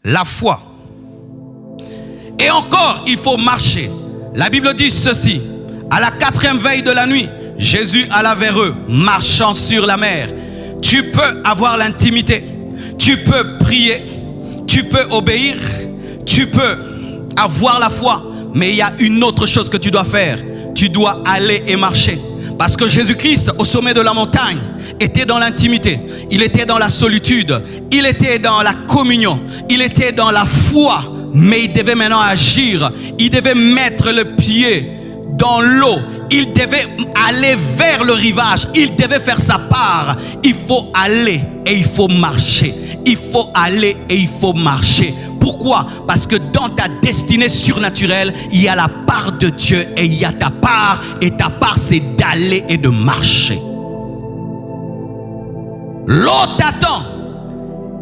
la foi. Et encore, il faut marcher. La Bible dit ceci. À la 4e veille de la nuit, Jésus alla vers eux, marchant sur la mer. Tu peux avoir l'intimité, tu peux prier, tu peux obéir, tu peux avoir la foi. Mais il y a une autre chose que tu dois faire. Tu dois aller et marcher. Parce que Jésus-Christ, au sommet de la montagne, était dans l'intimité. Il était dans la solitude. Il était dans la communion. Il était dans la foi. Mais il devait maintenant agir. Il devait mettre le pied dans l'eau. Il devait aller vers le rivage. Il devait faire sa part. Il faut aller et il faut marcher. Il faut aller et il faut marcher. Pourquoi? Parce que dans ta destinée surnaturelle, il y a la part de Dieu et il y a ta part. Et ta part, c'est d'aller et de marcher. L'eau t'attend.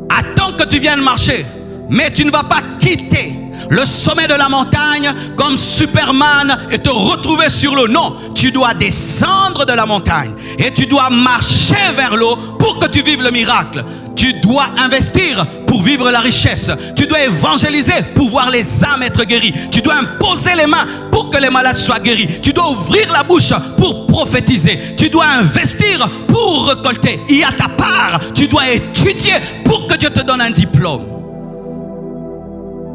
Attends que tu viennes marcher. Mais tu ne vas pas quitter le sommet de la montagne comme Superman et te retrouver sur l'eau. Non, tu dois descendre de la montagne et tu dois marcher vers l'eau pour que tu vives le miracle. Tu dois investir pour vivre la richesse. Tu dois évangéliser pour voir les âmes être guéries. Tu dois imposer les mains pour que les malades soient guéris. Tu dois ouvrir la bouche pour prophétiser. Tu dois investir pour récolter. Il y a ta part. Tu dois étudier pour que Dieu te donne un diplôme.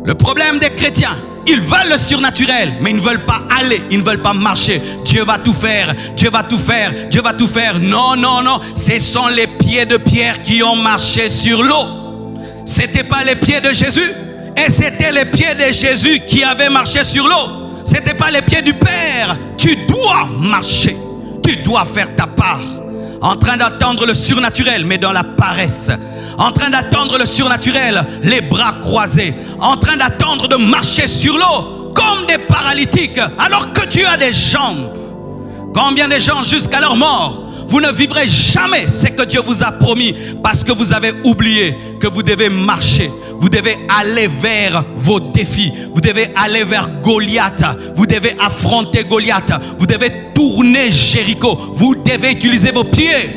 Le problème des chrétiens, ils veulent le surnaturel, mais ils ne veulent pas aller, ils ne veulent pas marcher. Dieu va tout faire, Dieu va tout faire, Dieu va tout faire. Non, non, non, ce sont les pieds de Pierre qui ont marché sur l'eau. Ce n'était pas les pieds de Jésus, et c'était les pieds de Jésus qui avaient marché sur l'eau. Ce n'était pas les pieds du Père. Tu dois marcher, tu dois faire ta part. En train d'attendre le surnaturel, mais dans la paresse. En train d'attendre le surnaturel, les bras croisés. En train d'attendre de marcher sur l'eau, comme des paralytiques, alors que tu as des jambes. Combien de gens jusqu'à leur mort, vous ne vivrez jamais ce que Dieu vous a promis, parce que vous avez oublié que vous devez marcher. Vous devez aller vers vos défis. Vous devez aller vers Goliath. Vous devez affronter Goliath. Vous devez tourner Jéricho. Vous devez utiliser vos pieds.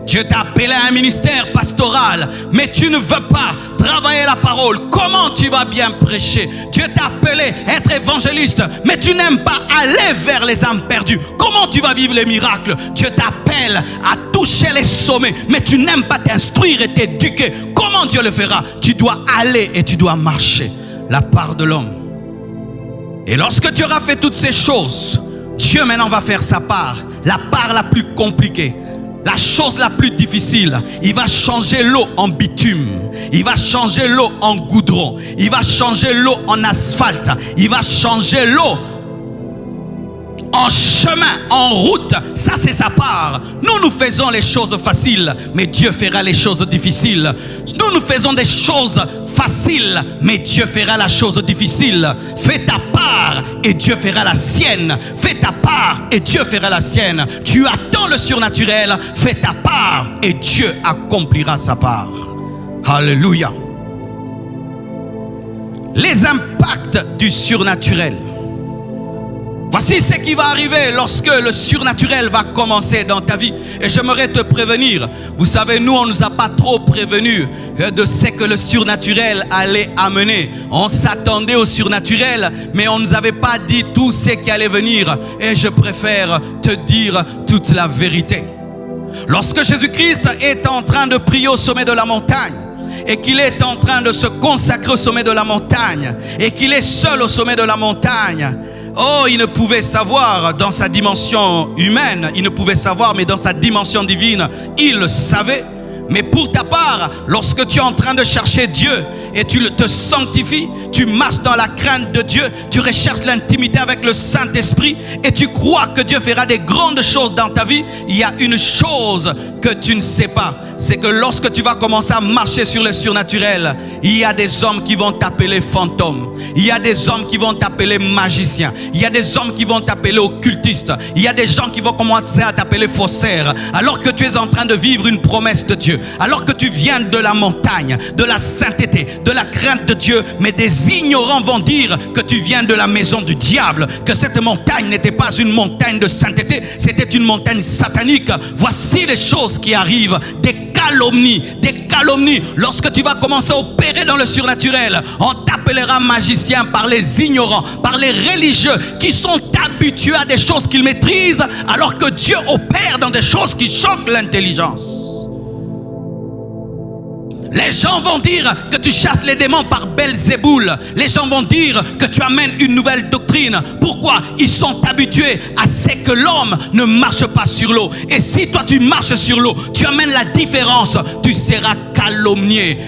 Dieu t'a appelé à un ministère pastoral, mais tu ne veux pas travailler la parole. Comment tu vas bien prêcher? Dieu t'a appelé à être évangéliste, mais tu n'aimes pas aller vers les âmes perdues. Comment tu vas vivre les miracles? Dieu t'appelle à toucher les sommets, mais tu n'aimes pas t'instruire et t'éduquer. Comment Dieu le fera? Tu dois aller et tu dois marcher. La part de l'homme. Et lorsque tu auras fait toutes ces choses, Dieu maintenant va faire sa part. La part la plus compliquée. La chose la plus difficile, il va changer l'eau en bitume. Il va changer l'eau en goudron. Il va changer l'eau en asphalte. Il va changer l'eau en chemin, en route. Ça, c'est sa part. Nous faisons les choses faciles, mais Dieu fera les choses difficiles. Nous faisons des choses faciles, mais Dieu fera la chose difficile. Fais ta part et Dieu fera la sienne. Fais ta part et Dieu fera la sienne. Tu attends le surnaturel, fais ta part et Dieu accomplira sa part. Alléluia. Les impacts du surnaturel. Voici ce qui va arriver lorsque le surnaturel va commencer dans ta vie. Et j'aimerais te prévenir. Vous savez, nous, on ne nous a pas trop prévenus de ce que le surnaturel allait amener. On s'attendait au surnaturel, mais on ne nous avait pas dit tout ce qui allait venir. Et je préfère te dire toute la vérité. Lorsque Jésus-Christ est en train de prier au sommet de la montagne, et qu'il est en train de se consacrer au sommet de la montagne, et qu'il est seul au sommet de la montagne, oh, il ne pouvait savoir dans sa dimension humaine, il ne pouvait savoir, mais dans sa dimension divine, il le savait. Mais pour ta part, lorsque tu es en train de chercher Dieu et tu te sanctifies, tu marches dans la crainte de Dieu, tu recherches l'intimité avec le Saint-Esprit et tu crois que Dieu fera des grandes choses dans ta vie, il y a une chose que tu ne sais pas, c'est que lorsque tu vas commencer à marcher sur le surnaturel, il y a des hommes qui vont t'appeler fantôme, il y a des hommes qui vont t'appeler magicien, il y a des hommes qui vont t'appeler occultiste, il y a des gens qui vont commencer à t'appeler faussaire, alors que tu es en train de vivre une promesse de Dieu. Alors que tu viens de la montagne, de la sainteté, de la crainte de Dieu, mais des ignorants vont dire que tu viens de la maison du diable, que cette montagne n'était pas une montagne de sainteté, c'était une montagne satanique. Voici les choses qui arrivent, des calomnies, des calomnies. Lorsque tu vas commencer à opérer dans le surnaturel, on t'appellera magicien par les ignorants, par les religieux qui sont habitués à des choses qu'ils maîtrisent, alors que Dieu opère dans des choses qui choquent l'intelligence. Les gens vont dire que tu chasses les démons par Belzéboul. Les gens vont dire que tu amènes une nouvelle doctrine. Pourquoi? Ils sont habitués à ce que l'homme ne marche pas sur l'eau. Et si toi tu marches sur l'eau, tu amènes la différence, tu seras calomnié.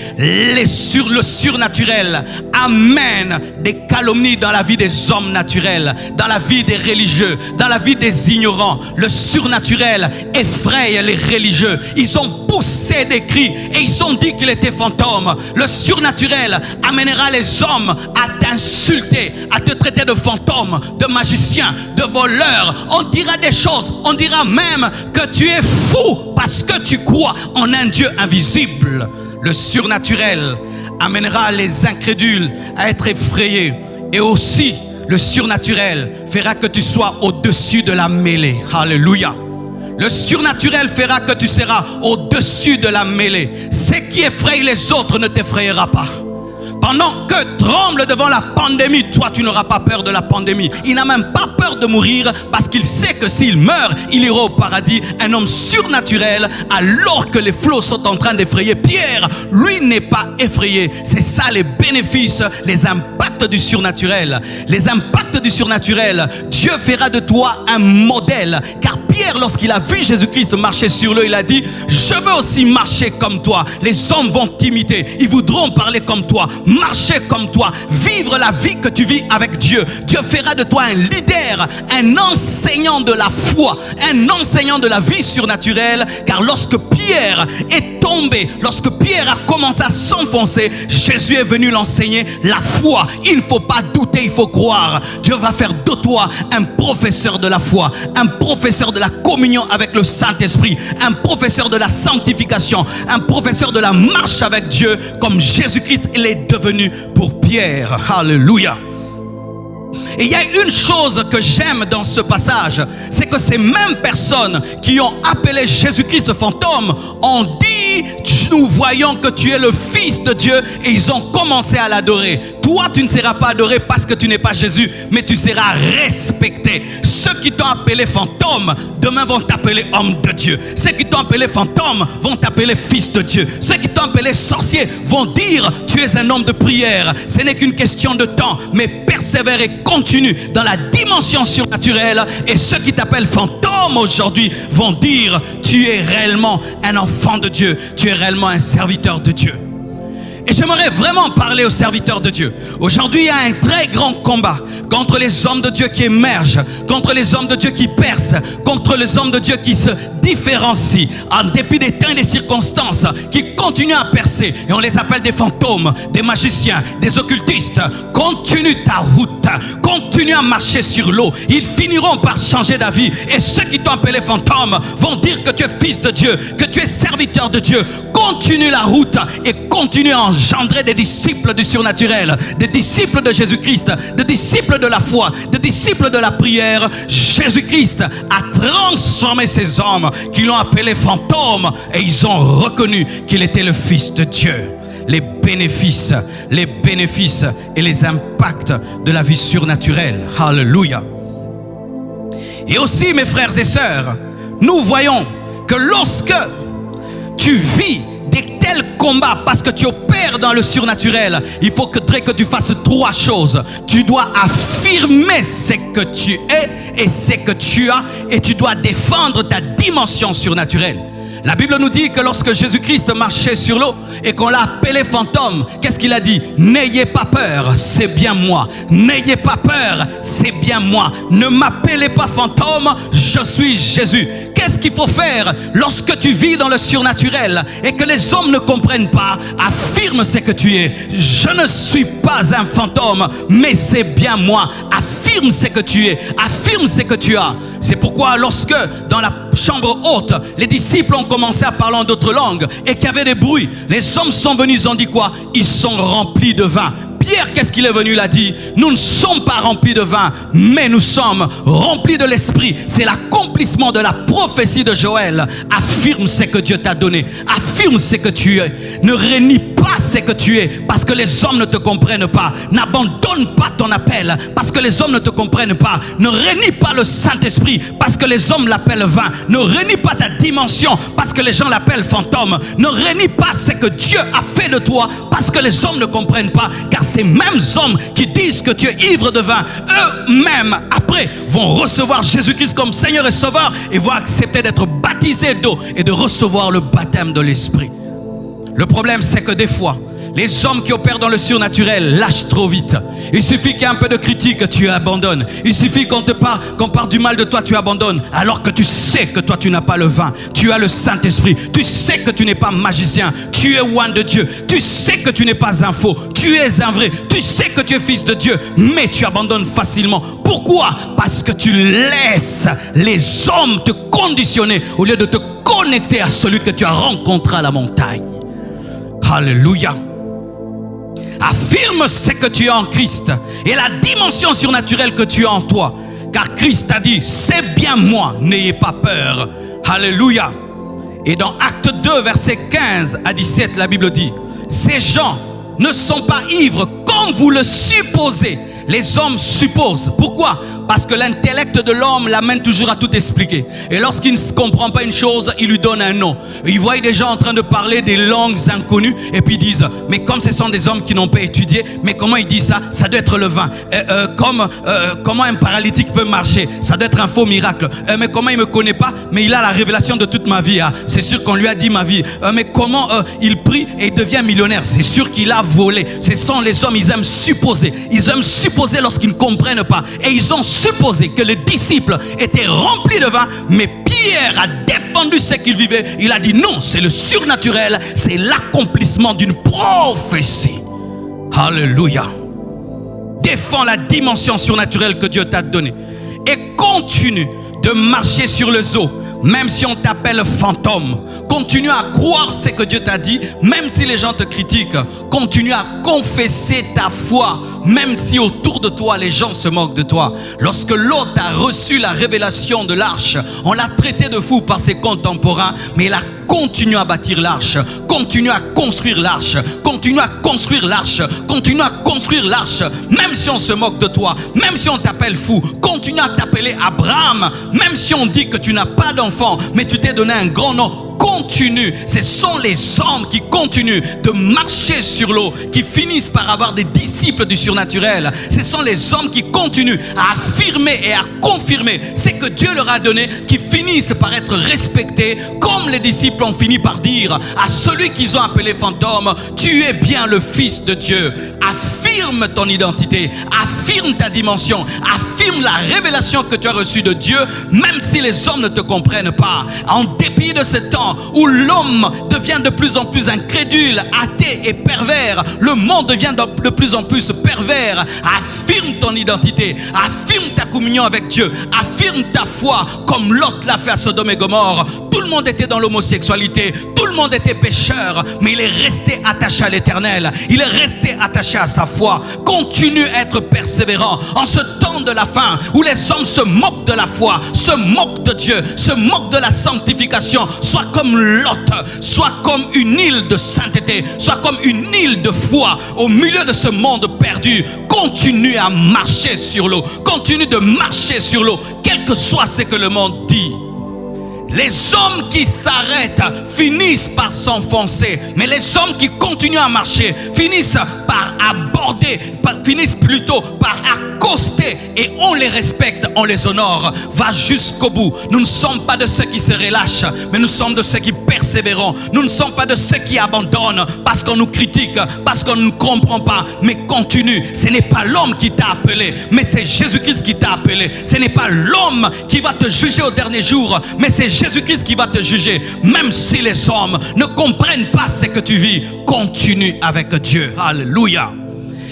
Sur le surnaturel amène des calomnies dans la vie des hommes naturels, dans la vie des religieux, dans la vie des ignorants. Le surnaturel effraie les religieux. Ils ont poussé des cris et ils ont dit qu'il était fantôme. Le surnaturel amènera les hommes à t'insulter, à te traiter de fantôme, de magicien, de voleur. On dira des choses, on dira même que tu es fou parce que tu crois en un Dieu invisible. Le surnaturel amènera les incrédules à être effrayés. Et aussi, le surnaturel fera que tu sois au-dessus de la mêlée. Alléluia. Le surnaturel fera que tu seras au-dessus de la mêlée. Ce qui effraie les autres ne t'effrayera pas. Pendant que tremble devant la pandémie, toi tu n'auras pas peur de la pandémie. Il n'a même pas peur de mourir parce qu'il sait que s'il meurt, il ira au paradis. Un homme surnaturel, alors que les flots sont en train d'effrayer Pierre, lui n'est pas effrayé. C'est ça les bénéfices, les impacts du surnaturel. Les impacts du surnaturel, Dieu fera de toi un modèle. Car Pierre, lorsqu'il a vu Jésus-Christ marcher sur l'eau, il a dit: je veux aussi marcher comme toi. Les hommes vont t'imiter, ils voudront parler comme toi, marcher comme toi, vivre la vie que tu vis avec Dieu. Dieu fera de toi un leader, un enseignant de la foi, un enseignant de la vie surnaturelle. Car lorsque Pierre est tombé, lorsque Pierre a commencé à s'enfoncer, Jésus est venu l'enseigner la foi. Il ne faut pas douter, il faut croire. Dieu va faire de toi un professeur de la foi, un professeur de la communion avec le Saint-Esprit, un professeur de la sanctification, un professeur de la marche avec Dieu, comme Jésus-Christ l'est devenu pour Pierre. Alléluia. Et il y a une chose que j'aime dans ce passage, c'est que ces mêmes personnes qui ont appelé Jésus-Christ fantôme ont dit: nous voyons que tu es le Fils de Dieu, et ils ont commencé à l'adorer. Toi, tu ne seras pas adoré parce que tu n'es pas Jésus, mais tu seras respecté. Ceux qui t'ont appelé fantôme, demain vont t'appeler homme de Dieu. Ceux qui t'ont appelé fantôme vont t'appeler fils de Dieu. Ceux qui t'ont appelé sorcier vont dire: tu es un homme de prière. Ce n'est qu'une question de temps, mais persévère et continue dans la dimension surnaturelle. Et ceux qui t'appellent fantôme aujourd'hui vont dire: tu es réellement un enfant de Dieu, tu es réellement un serviteur de Dieu. Et j'aimerais vraiment parler aux serviteurs de Dieu. Aujourd'hui, il y a un très grand combat contre les hommes de Dieu qui émergent, contre les hommes de Dieu qui percent, contre les hommes de Dieu qui se différencient en dépit des temps et des circonstances, qui continuent à percer. Et on les appelle des fantômes, des magiciens, des occultistes. Continue ta route, continue à marcher sur l'eau. Ils finiront par changer d'avis. Et ceux qui t'ont appelé fantôme vont dire que tu es fils de Dieu, que tu es serviteur de Dieu. Continue la route et continue à engendrer des disciples du surnaturel, des disciples de Jésus-Christ, des disciples de la foi, des disciples de la prière. Jésus-Christ a transformé ces hommes qui l'ont appelé fantôme, et ils ont reconnu qu'il était le Fils de Dieu. Les bénéfices et les impacts de la vie surnaturelle. Alléluia. Et aussi, mes frères et sœurs, nous voyons que lorsque tu vis des tels combats, parce que tu opères dans le surnaturel, il faut que tu fasses trois choses. Tu dois affirmer ce que tu es et ce que tu as, et tu dois défendre ta dimension surnaturelle. La Bible nous dit que lorsque Jésus-Christ marchait sur l'eau et qu'on l'a appelé fantôme, qu'est-ce qu'il a dit? N'ayez pas peur, c'est bien moi. N'ayez pas peur, c'est bien moi. Ne m'appelez pas fantôme, je suis Jésus. Qu'est-ce qu'il faut faire lorsque tu vis dans le surnaturel et que les hommes ne comprennent pas? Affirme ce que tu es. Je ne suis pas un fantôme, mais c'est bien moi. Affirme ce que tu es. Affirme ce que tu as. C'est pourquoi lorsque dans la chambre haute, les disciples ont commencé à parler en d'autres langues et qu'il y avait des bruits, les hommes sont venus, ils ont dit quoi? Ils sont remplis de vin. Pierre, qu'est-ce qu'il est venu? Il a dit, nous ne sommes pas remplis de vin, mais nous sommes remplis de l'Esprit. C'est l'accomplissement de la prophétie de Joël. Affirme ce que Dieu t'a donné. Affirme ce que tu es. Ne renie pas ce que tu es, parce que les hommes ne te comprennent pas. N'abandonne pas ton appel, parce que les hommes ne te comprennent pas. Ne renie pas le Saint-Esprit, parce que les hommes l'appellent vain. Ne renie pas ta dimension, parce que les gens l'appellent fantôme. Ne renie pas ce que Dieu a fait de toi, parce que les hommes ne comprennent pas. Car ces mêmes hommes qui disent que tu es ivre de vin, eux-mêmes après vont recevoir Jésus-Christ comme Seigneur et Sauveur et vont accepter d'être baptisés d'eau et de recevoir le baptême de l'Esprit. Le problème, c'est que des fois, les hommes qui opèrent dans le surnaturel lâchent trop vite. Il suffit qu'il y ait un peu de critique, tu abandonnes. Il suffit qu'on parle du mal de toi, tu abandonnes. Alors que tu sais que toi, tu n'as pas le vin. Tu as le Saint-Esprit. Tu sais que tu n'es pas magicien. Tu es one de Dieu. Tu sais que tu n'es pas un faux. Tu es un vrai. Tu sais que tu es fils de Dieu. Mais tu abandonnes facilement. Pourquoi? Parce que tu laisses les hommes te conditionner au lieu de te connecter à celui que tu as rencontré à la montagne. Alléluia. Affirme ce que tu es en Christ et la dimension surnaturelle que tu as en toi. Car Christ a dit, c'est bien moi, n'ayez pas peur. Alléluia. Et dans Acte 2, versets 15 à 17, la Bible dit, ces gens ne sont pas ivres comme vous le supposez. Les hommes supposent. Pourquoi? Parce que l'intellect de l'homme l'amène toujours à tout expliquer. Et lorsqu'il ne comprend pas une chose, il lui donne un nom. Il voit des gens en train de parler des langues inconnues et puis ils disent, mais comme ce sont des hommes qui n'ont pas étudié, mais comment il dit ça? Ça doit être le vin. Comment un paralytique peut marcher? Ça doit être un faux miracle. Mais comment il ne me connaît pas? Mais il a la révélation de toute ma vie. Hein. C'est sûr qu'on lui a dit ma vie. Mais comment il prie et il devient millionnaire? C'est sûr qu'il a volé. Ce sont les hommes, ils aiment supposer. Ils aiment supposer lorsqu'ils ne comprennent pas. Et ils ont supposé que les disciples étaient remplis de vin, mais Pierre a défendu ce qu'il vivait. Il a dit non, c'est le surnaturel, c'est l'accomplissement d'une prophétie. Alléluia. Défends la dimension surnaturelle que Dieu t'a donnée et continue de marcher sur les eaux. Même si on t'appelle fantôme, continue à croire ce que Dieu t'a dit. Même si les gens te critiquent, continue à confesser ta foi. Même si autour de toi, les gens se moquent de toi. Lorsque l'autre a reçu la révélation de l'arche, on l'a traité de fou par ses contemporains, mais il a continué à bâtir l'arche, continue à construire l'arche, continue à construire l'arche, continue à construire l'arche. Même si on se moque de toi, même si on t'appelle fou, continue à t'appeler Abraham. Même si on dit que tu n'as pas d'enfant, mais tu t'es donné un grand nom, continue. Ce sont les hommes qui continuent de marcher sur l'eau, qui finissent par avoir des disciples du surnaturel. Ce sont les hommes qui continuent à affirmer et à confirmer ce que Dieu leur a donné, qui finissent par être respectés, comme les disciples ont fini par dire à celui qu'ils ont appelé fantôme, tu es bien le Fils de Dieu. Affirme ton identité, affirme ta dimension, affirme la révélation que tu as reçue de Dieu, même si les hommes ne te comprennent pas. En dépit de ce temps où l'homme devient de plus en plus incrédule, athée et pervers, le monde devient de plus en plus pervers. Affirme ton identité, affirme ta communion avec Dieu, affirme ta foi comme Lot l'a fait à Sodome et Gomorrhe. Tout le monde était dans l'homosexualité, tout le monde était pécheur, mais il est resté attaché à l'Éternel, il est resté attaché à sa foi. Continue à être persévérant en ce temps de la fin où les hommes se moquent de la foi, se moquent de Dieu, se moquent de la sanctification. Sois comme Lot, sois comme une île de sainteté, sois comme une île de foi au milieu de ce monde perdu. Continue à marcher sur l'eau, continue de marcher sur l'eau, quel que soit ce que le monde dit. Les hommes qui s'arrêtent finissent par s'enfoncer, mais les hommes qui continuent à marcher finissent par aborder, finissent plutôt par accoster, et on les respecte, on les honore. Va jusqu'au bout. Nous ne sommes pas de ceux qui se relâchent, mais nous sommes de ceux qui persévérons. Nous ne sommes pas de ceux qui abandonnent parce qu'on nous critique, parce qu'on ne comprend pas, mais continue. Ce n'est pas l'homme qui t'a appelé, mais c'est Jésus-Christ qui t'a appelé. Ce n'est pas l'homme qui va te juger au dernier jour, mais c'est Jésus-Christ qui va te juger. Même si les hommes ne comprennent pas ce que tu vis, continue avec Dieu. Alléluia.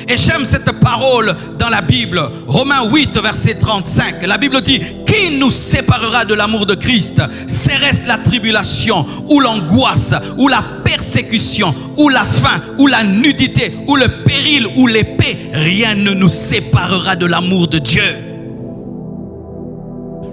Et j'aime cette parole dans la Bible. Romains 8, verset 35. La Bible dit, Qui nous séparera de l'amour de Christ? Serait-ce la tribulation, ou l'angoisse, ou la persécution, ou la faim, ou la nudité, ou le péril, ou l'épée? Rien ne nous séparera de l'amour de Dieu.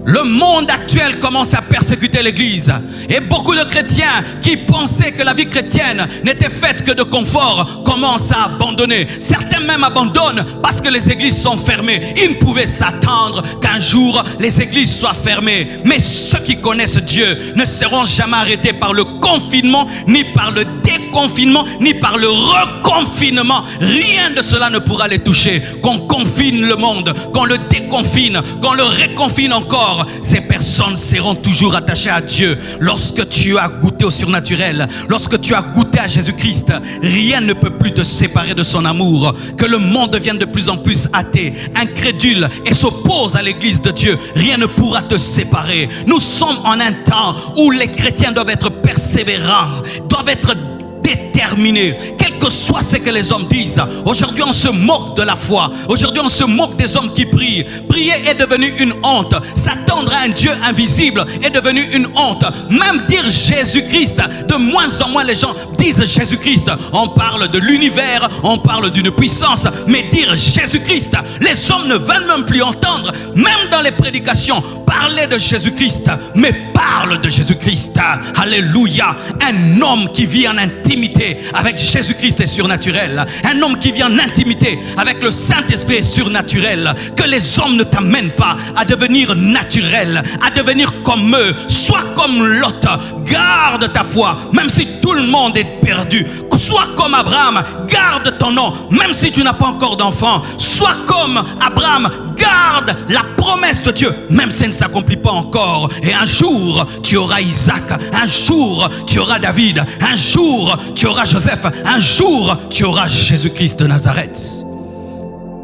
Le monde actuel commence à persécuter l'Église. Et beaucoup de chrétiens qui pensaient que la vie chrétienne n'était faite que de confort commencent à abandonner. Certains même abandonnent parce que les églises sont fermées. Ils ne pouvaient s'attendre qu'un jour les églises soient fermées. Mais ceux qui connaissent Dieu ne seront jamais arrêtés par le confinement, ni par le déconfinement, ni par le reconfinement. Rien de cela ne pourra les toucher. Qu'on confine le monde, qu'on le déconfine, qu'on le réconfine encore, ces personnes seront toujours attachées à Dieu. Lorsque tu as goûté au surnaturel, lorsque tu as goûté à Jésus-Christ, rien ne peut plus te séparer de son amour. Que le monde devienne de plus en plus athée, incrédule et s'oppose à l'Église de Dieu, rien ne pourra te séparer. Nous sommes en un temps où les chrétiens doivent être persévérants, doivent être déterminés, quel que soit ce que les hommes disent. Aujourd'hui on se moque de la foi. Aujourd'hui on se moque des hommes qui prient. Prier est devenu une honte. S'attendre à un Dieu invisible est devenu une honte. Même dire Jésus-Christ, de moins en moins les gens disent Jésus-Christ. On parle de l'univers, on parle d'une puissance, mais dire Jésus-Christ, les hommes ne veulent même plus entendre. Même dans les prédications, parler de Jésus-Christ, mais parle de Jésus-Christ. Alléluia. Un homme qui vit en intimité avec Jésus-Christ est surnaturel. Un homme qui vit en intimité avec le Saint-Esprit est surnaturel. Que les hommes ne t'amènent pas à devenir naturel, à devenir comme eux. Sois comme Lot. Garde ta foi, même si tout le monde est perdu. Sois comme Abraham. Garde ton nom, même si tu n'as pas encore d'enfant. Sois comme Abraham. Garde la promesse de Dieu, même si elle ne s'accomplit pas encore. Et un jour, tu auras Isaac. Un jour, tu auras David. Un jour, tu auras Joseph. Un jour, tu auras Jésus-Christ de Nazareth.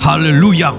Alléluia.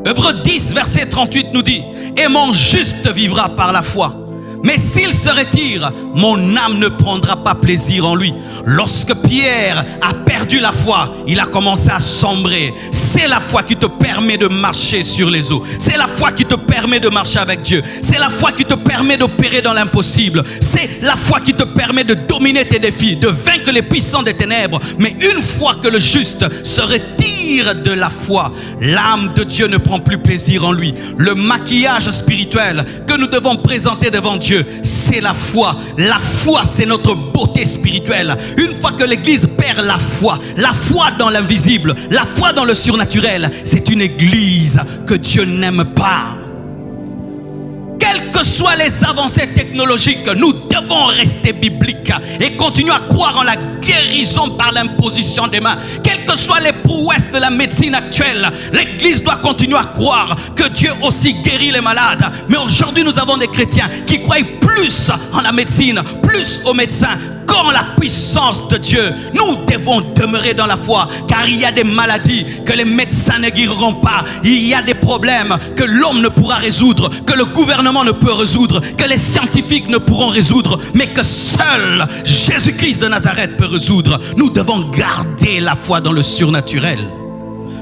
Hébreux 10, verset 38 nous dit: et mon juste vivra par la foi. Mais s'il se retire, mon âme ne prendra pas plaisir en lui. Lorsque Pierre a perdu la foi, il a commencé à sombrer. C'est la foi qui te permet de marcher sur les eaux. C'est la foi qui te permet de marcher avec Dieu. C'est la foi qui te permet d'opérer dans l'impossible. C'est la foi qui te permet de dominer tes défis, de vaincre les puissants des ténèbres. Mais une fois que le juste se retire de la foi, l'âme de Dieu ne prend plus plaisir en lui. Le maquillage spirituel que nous devons présenter devant Dieu, c'est la foi. La foi, c'est notre beauté spirituelle. Une fois que l'Église perd la foi dans l'invisible, la foi dans le surnaturel, c'est une Église que Dieu n'aime pas. Quelles que soient les avancées technologiques, nous devons rester bibliques et continuer à croire en la guérison par l'imposition des mains. Quelles que soient les prouesses de la médecine actuelle, l'Église doit continuer à croire que Dieu aussi guérit les malades. Mais aujourd'hui, nous avons des chrétiens qui croient plus en la médecine, plus aux médecins qu'en la puissance de Dieu. Nous devons demeurer dans la foi, car il y a des maladies que les médecins ne guériront pas. Il y a des problèmes que l'homme ne pourra résoudre, que le gouvernement ne peut résoudre, que les scientifiques ne pourront résoudre, mais que seul Jésus-Christ de Nazareth peut résoudre. Nous devons garder la foi dans le surnaturel.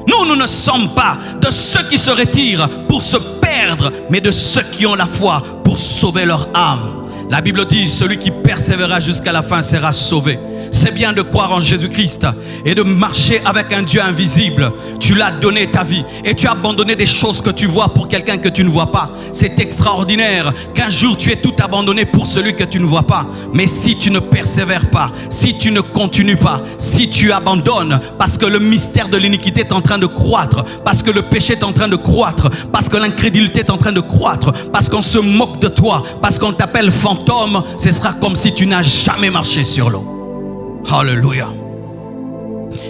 Nous ne sommes pas de ceux qui se retirent pour se perdre, mais de ceux qui ont la foi pour sauver leur âme. La Bible dit: celui qui persévérera jusqu'à la fin sera sauvé. C'est bien de croire en Jésus-Christ et de marcher avec un Dieu invisible. Tu l'as donné ta vie et tu as abandonné des choses que tu vois pour quelqu'un que tu ne vois pas. C'est extraordinaire qu'un jour tu aies tout abandonné pour celui que tu ne vois pas. Mais si tu ne persévères pas, si tu ne continues pas, si tu abandonnes, parce que le mystère de l'iniquité est en train de croître, parce que le péché est en train de croître, parce que l'incrédulité est en train de croître, parce qu'on se moque de toi, parce qu'on t'appelle fantôme, ce sera comme si tu n'as jamais marché sur l'eau. Alléluia.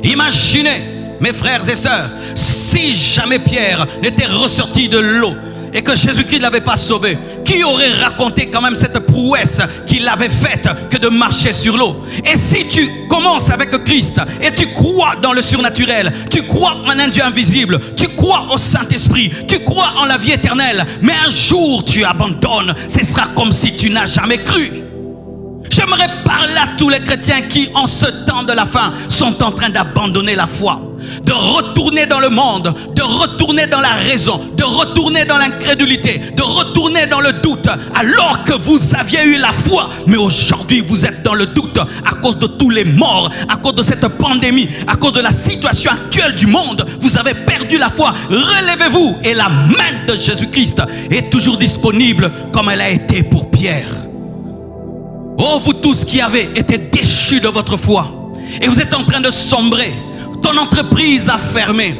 Imaginez, mes frères et sœurs, si jamais Pierre n'était ressorti de l'eau et que Jésus-Christ ne l'avait pas sauvé, qui aurait raconté quand même cette prouesse qu'il avait faite que de marcher sur l'eau? Et si tu commences avec Christ et tu crois dans le surnaturel, tu crois en un Dieu invisible, tu crois au Saint-Esprit, tu crois en la vie éternelle, mais un jour tu abandonnes, ce sera comme si tu n'as jamais cru. J'aimerais parler à tous les chrétiens qui, en ce temps de la fin, sont en train d'abandonner la foi. de retourner dans le monde, de retourner dans la raison, de retourner dans l'incrédulité, de retourner dans le doute, alors que vous aviez eu la foi. Mais aujourd'hui, vous êtes dans le doute à cause de tous les morts, à cause de cette pandémie, à cause de la situation actuelle du monde. Vous avez perdu la foi. Relevez-vous et la main de Jésus-Christ est toujours disponible comme elle a été pour Pierre. Oh, vous tous qui avez été déchus de votre foi et vous êtes en train de sombrer, ton entreprise a fermé.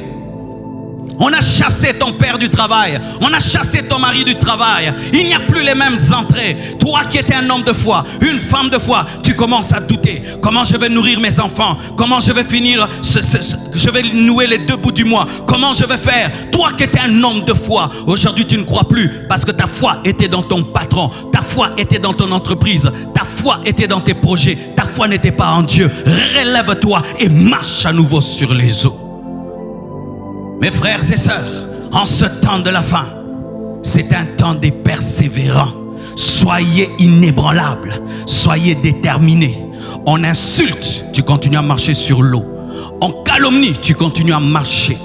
On a chassé ton père du travail, on a chassé ton mari du travail. Il n'y a plus les mêmes entrées. Toi qui étais un homme de foi, une femme de foi, tu commences à douter. Comment je vais nourrir mes enfants? Comment je vais finir je vais nouer les 2 bouts du mois? Comment je vais faire? Toi qui étais un homme de foi, aujourd'hui tu ne crois plus parce que ta foi était dans ton patron, ta foi était dans ton entreprise, ta foi était dans tes projets, ta foi n'était pas en Dieu. Relève-toi et marche à nouveau sur les eaux. Mes frères et sœurs, en ce temps de la fin, c'est un temps des persévérants. Soyez inébranlables, soyez déterminés. On insulte, tu continues à marcher sur l'eau. On calomnie, tu continues à marcher.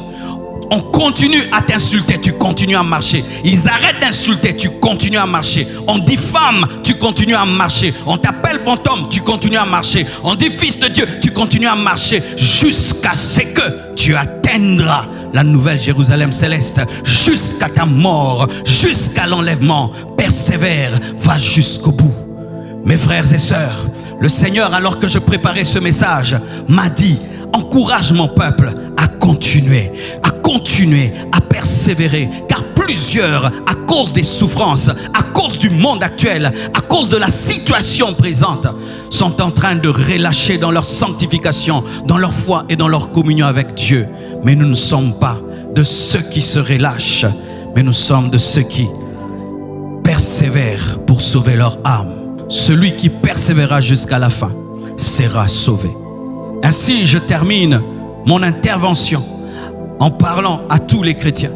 On continue à t'insulter, tu continues à marcher. Ils arrêtent d'insulter, tu continues à marcher. On diffame, tu continues à marcher. On t'appelle fantôme, tu continues à marcher. On dit fils de Dieu, tu continues à marcher jusqu'à ce que tu atteindras la nouvelle Jérusalem céleste, jusqu'à ta mort, jusqu'à l'enlèvement. Persévère, va jusqu'au bout. Mes frères et sœurs, le Seigneur, alors que je préparais ce message, m'a dit: encourage mon peuple à continuer, à persévérer, car plusieurs, à cause des souffrances, à cause du monde actuel, à cause de la situation présente, sont en train de relâcher dans leur sanctification, dans leur foi et dans leur communion avec Dieu. Mais nous ne sommes pas de ceux qui se relâchent, mais nous sommes de ceux qui persévèrent pour sauver leur âme. Celui qui persévérera jusqu'à la fin sera sauvé. Ainsi, je termine mon intervention en parlant à tous les chrétiens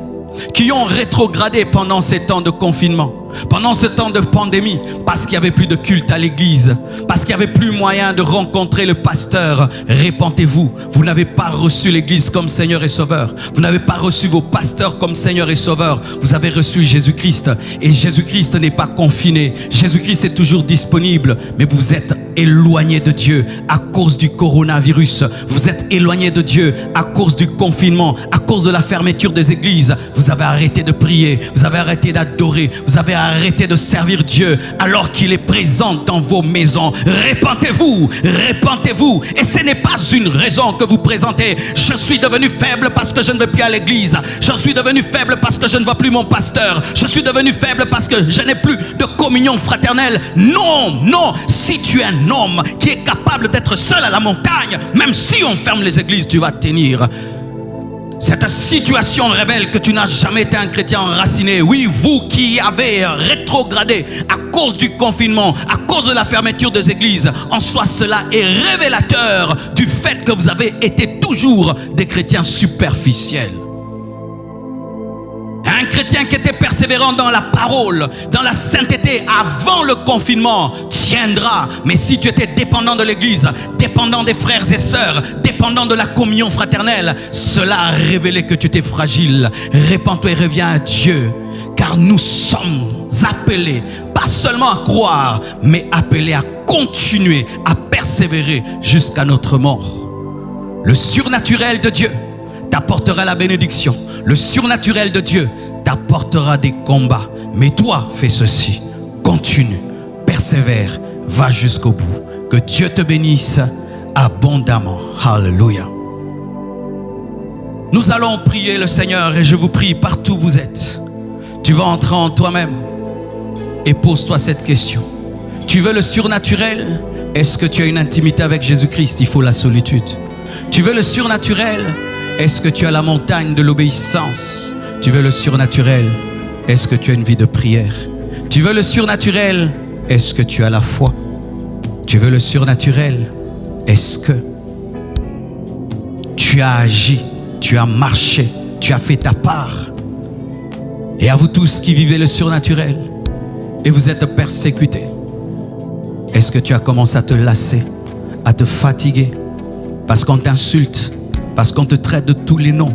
qui ont rétrogradé pendant ces temps de confinement, pendant ce temps de pandémie, parce qu'il n'y avait plus de culte à l'église, parce qu'il n'y avait plus moyen de rencontrer le pasteur. Répentez-vous. Vous n'avez pas reçu l'église comme Seigneur et Sauveur. Vous n'avez pas reçu vos pasteurs comme Seigneur et Sauveur. Vous avez reçu Jésus-Christ. Et Jésus-Christ n'est pas confiné. Jésus-Christ est toujours disponible. Mais vous êtes éloigné de Dieu à cause du coronavirus. Vous êtes éloigné de Dieu à cause du confinement, à cause de la fermeture des églises. Vous avez arrêté de prier. Vous avez arrêté d'adorer. Vous avez arrêté de servir Dieu alors qu'il est présent dans vos maisons. Répentez-vous, répentez-vous. Et ce n'est pas une raison que vous présentez: je suis devenu faible parce que je ne vais plus à l'église, je suis devenu faible parce que je ne vois plus mon pasteur, je suis devenu faible parce que je n'ai plus de communion fraternelle. Non, non. Si tu es un homme qui est capable d'être seul à la montagne, même si on ferme les églises, tu vas tenir. Cette situation révèle que tu n'as jamais été un chrétien enraciné. Oui, vous qui avez rétrogradé à cause du confinement, à cause de la fermeture des églises, en soi cela est révélateur du fait que vous avez été toujours des chrétiens superficiels. Un chrétien qui était persévérant dans la parole, dans la sainteté avant le confinement, tiendra. Mais si tu étais dépendant de l'église, dépendant des frères et sœurs, dépendant de la communion fraternelle, cela a révélé que tu étais fragile. Répands-toi et reviens à Dieu, car nous sommes appelés, pas seulement à croire, mais appelés à continuer, à persévérer jusqu'à notre mort. Le surnaturel de Dieu t'apportera la bénédiction. Le surnaturel de Dieu t'apportera des combats. Mais toi, fais ceci. Continue, persévère, va jusqu'au bout. Que Dieu te bénisse abondamment. Alléluia. Nous allons prier le Seigneur et je vous prie partout où vous êtes. Tu vas entrer en toi-même et pose-toi cette question. Tu veux le surnaturel? Est-ce que tu as une intimité avec Jésus-Christ? Il faut la solitude. Tu veux le surnaturel? Est-ce que tu as la montagne de l'obéissance? Tu veux le surnaturel? Est-ce que tu as une vie de prière? Tu veux le surnaturel? Est-ce que tu as la foi? Tu veux le surnaturel? Est-ce que tu as agi, tu as marché, tu as fait ta part? Et à vous tous qui vivez le surnaturel et vous êtes persécutés, est-ce que tu as commencé à te lasser, à te fatiguer parce qu'on t'insulte, Parce qu'on te traite de tous les noms,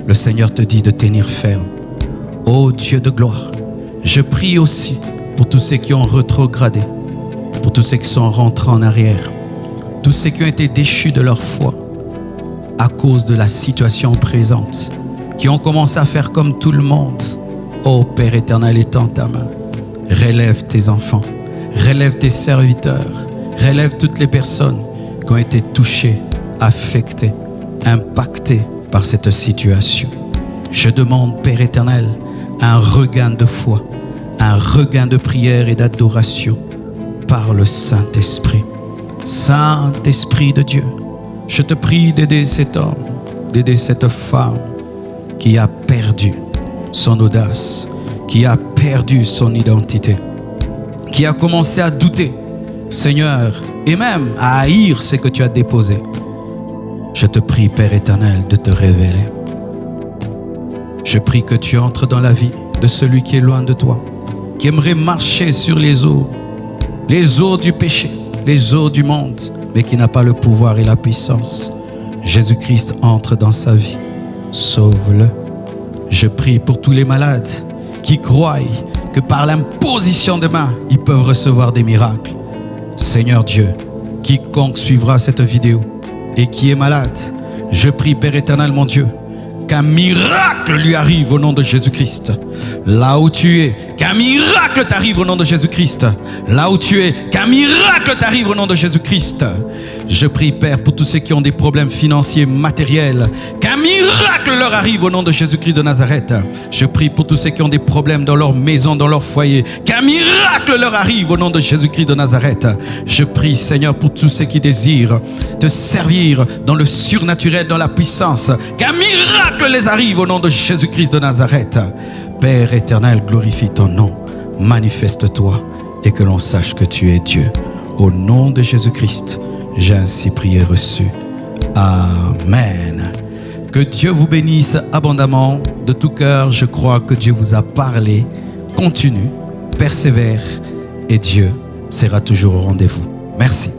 le Seigneur te dit de tenir ferme. Ô Dieu de gloire, je prie aussi pour tous ceux qui ont rétrogradé, pour tous ceux qui sont rentrés en arrière, tous ceux qui ont été déchus de leur foi à cause de la situation présente, qui ont commencé à faire comme tout le monde. Ô Père éternel, étends ta main. Relève tes enfants, relève tes serviteurs, relève toutes les personnes qui ont été touchées, affectées, impactées par cette situation. Je demande, Père éternel, un regain de foi, un regain de prière et d'adoration par le Saint-Esprit. Saint-Esprit de Dieu, je te prie d'aider cet homme, d'aider cette femme qui a perdu son audace, qui a perdu son identité, qui a commencé à douter, Seigneur, et même à haïr ce que tu as déposé. Je te prie, Père éternel, de te révéler. Je prie que tu entres dans la vie de celui qui est loin de toi, qui aimerait marcher sur les eaux du péché, les eaux du monde, mais qui n'a pas le pouvoir et la puissance. Jésus-Christ entre dans sa vie. Sauve-le. Je prie pour tous les malades qui croient que par l'imposition de mains, ils peuvent recevoir des miracles. Seigneur Dieu, quiconque suivra cette vidéo et qui est malade, je prie, Père éternel, mon Dieu, qu'un miracle lui arrive au nom de Jésus-Christ. Là où tu es, qu'un miracle t'arrive au nom de Jésus-Christ. Là où tu es, qu'un miracle t'arrive au nom de Jésus-Christ. Je prie, Père, pour tous ceux qui ont des problèmes financiers, matériels, qu'un miracle leur arrive au nom de Jésus-Christ de Nazareth. Je prie pour tous ceux qui ont des problèmes dans leur maison, dans leur foyer, qu'un miracle leur arrive au nom de Jésus-Christ de Nazareth. Je prie, Seigneur, pour tous ceux qui désirent te servir dans le surnaturel, dans la puissance, qu'un miracle les arrive au nom de Jésus-Christ de Nazareth. Père éternel, glorifie ton nom, manifeste-toi et que l'on sache que tu es Dieu. Au nom de Jésus-Christ, j'ai ainsi prié et reçu. Amen. Que Dieu vous bénisse abondamment. De tout cœur, je crois que Dieu vous a parlé. Continue, persévère et Dieu sera toujours au rendez-vous. Merci.